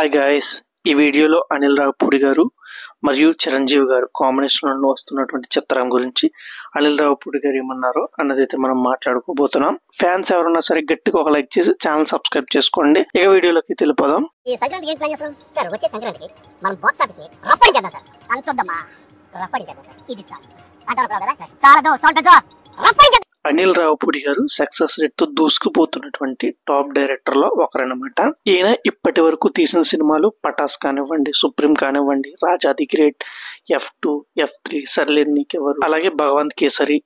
Hi guys, ఈ వీడియోలో అనిల్ రావిపూడి గారు మరియు చిరంజీవి గారు కాంబినేషన్లో వస్తున్నటువంటి చిత్రం గురించి అనిల్ రావిపూడి గారు ఏమన్నారో అన్నదైతే మనం మాట్లాడుకోబోతున్నాం. ఫ్యాన్స్ ఎవరన్నా సరే గట్టిగా ఒక లైక్ చేసి ఛానల్ సబ్స్క్రైబ్ చేసుకోండి. ఇక వీడియోలోకి వెళ్ళిపోదాం. ఈ సంక్రాంతికి ఏం ప్లాన్ చేస్తున్నాం సార్? వచ్చే సంక్రాంతికి మనం బాక్స్ ఆఫీస్ రఫడి చేద్దాం సార్. అంతొద్దమ్మా, రఫడి చేద్దాం సార్. ఇది చాలు అంటారు కదా సార్. చాలదో సౌండ్ రఫడి చేద్దాం. అనిల్ రావిపూడి గారు సక్సెస్ రేట్ తో దూసుకుపోతున్నటువంటి టాప్ డైరెక్టర్ లో ఒకరనమాట. ఈయన ఇప్పటి వరకు తీసిన సినిమాలు పటాస్ కానివ్వండి, సుప్రీం కానివ్వండి, రాజా ది గ్రేట్, F2, F3, సర్లేరు నీకెవరు, అలాగే భగవంత్ కేసరి,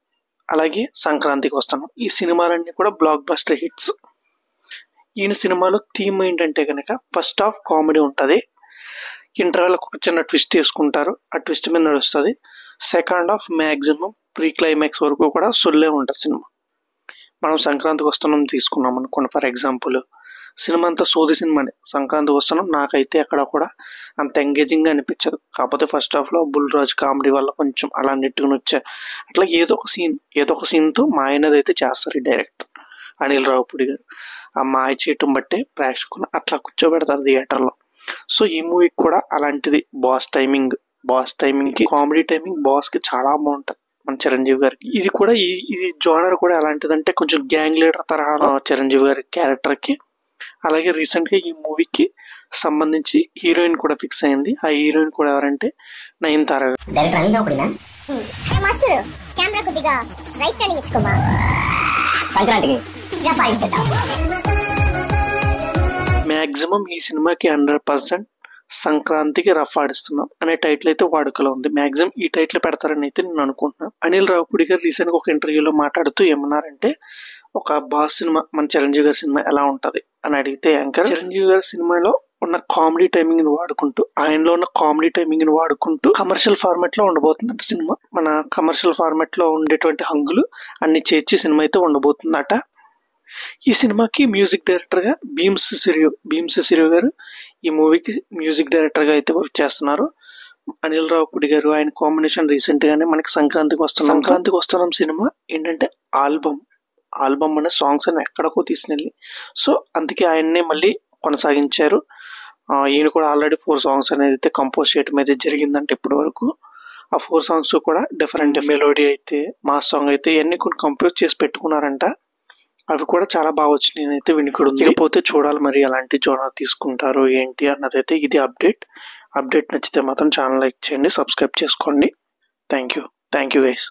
అలాగే సంక్రాంతికి వస్తున్నాం. ఈ సినిమాలన్నీ కూడా బ్లాక్ బస్టర్ హిట్స్. ఈయన సినిమాలో థీమ్ ఏంటంటే కనుక ఫస్ట్ హాఫ్ కామెడీ ఉంటుంది, ఇంటర్వెల్ ఒక చిన్న ట్విస్ట్ వేసుకుంటారు, ఆ ట్విస్ట్ మీద నడుస్తుంది. Second half maximum pre climax వరకు కూడా సొల్లే ఉంటుంది సినిమా. మనం సంక్రాంతికి వస్తున్నాం తీసుకున్నాం అనుకోండి, ఫర్ ఎగ్జాంపుల్ సినిమా అంతా సోది సినిమానే. సంక్రాంతికి వస్తున్నాం నాకైతే ఎక్కడ కూడా అంత ఎంగేజింగ్గా అనిపించదు. కాకపోతే ఫస్ట్ హాఫ్లో బుల్ రాజ్ కామెడీ వల్ల కొంచెం అలా నెట్టుకుని వచ్చారు. అట్లా ఏదో ఒక సీన్తో మాయనది అయితే చేస్తారు ఈ డైరెక్టర్ అనిల్ రావిపూడి గారు. ఆ మాయ చేయటం బట్టే ప్రేక్షకులు అట్లా కూర్చోబెడతారు థియేటర్లో. సో ఈ మూవీకి కూడా అలాంటిది. బాస్ టైమింగ్కి కామెడీ టైమింగ్ బాస్కి చాలా బాగుంటుంది మన చిరంజీవి గారికి. ఇది కూడా ఇది జోనర్ కూడా ఎలాంటిదంటే కొంచెం గ్యాంగ్ లీడర్ తరహా చిరంజీవి గారి క్యారెక్టర్కి. అలాగే రీసెంట్గా ఈ మూవీకి సంబంధించి హీరోయిన్ కూడా ఫిక్స్ అయింది. ఆ హీరోయిన్ కూడా ఎవరంటే నయనతార. మ్యాక్సిమం ఈ సినిమాకి 100% సంక్రాంతికి రఫ్ ఆడిస్తున్నాం అనే టైటిల్ అయితే వాడుకలో ఉంది. మ్యాక్సిమం ఈ టైటిల్ పెడతారని అయితే నేను అనుకుంటున్నాను. అనిల్ రావిపూడి గారు రీసెంట్గా ఒక ఇంటర్వ్యూలో మాట్లాడుతూ ఏమన్నారంటే, ఒక బాస్ సినిమా మన చిరంజీవి గారి సినిమా ఎలా ఉంటది అని అడిగితే యాంకర్ చిరంజీవి గారి సినిమాలో ఉన్న కామెడీ టైమింగ్ ని వాడుకుంటూ, ఆయనలో ఉన్న కామెడీ టైమింగ్ ని వాడుకుంటూ కమర్షియల్ ఫార్మాట్ లో ఉండబోతుందంట సినిమా. మన కమర్షియల్ ఫార్మాట్ లో ఉండేటువంటి హంగులు అన్ని చేర్చి సినిమా అయితే ఉండబోతుందట. ఈ సినిమాకి మ్యూజిక్ డైరెక్టర్ గా భీమ్స్ సిరియో గారు ఈ మూవీకి మ్యూజిక్ డైరెక్టర్ గా అయితే వర్క్ చేస్తున్నారు. అనిల్ రావిపూడి గారు ఆయన కాంబినేషన్ రీసెంట్ గానే మనకి సంక్రాంతికి వస్తున్నాం సినిమా ఏంటంటే ఆల్బమ్ అనే సాంగ్స్ అని ఎక్కడికో తీసుకెళ్ళి, సో అందుకే ఆయన్నే మళ్ళీ కొనసాగించారు. ఈయన కూడా ఆల్రెడీ 4 సాంగ్స్ అనేది అయితే కంపోజ్ చేయడం అయితే జరిగిందంటే ఇప్పటి వరకు. ఆ 4 సాంగ్స్ కూడా డిఫరెంట్ మెలోడీ అయితే, మాస్ సాంగ్ అయితే ఇవన్నీ కొన్ని కంపోజ్ చేసి పెట్టుకున్నారంట. అవి కూడా చాలా బాగా వచ్చినాయి. నేనైతే వినికుడు పోతే చూడాలి మరి ఎలాంటి జోనర్ తీసుకుంటారు ఏంటి అన్నదైతే. ఇది అప్డేట్ నచ్చితే మాత్రం ఛానల్ లైక్ చేయండి, సబ్స్క్రైబ్ చేసుకోండి. Thank you guys.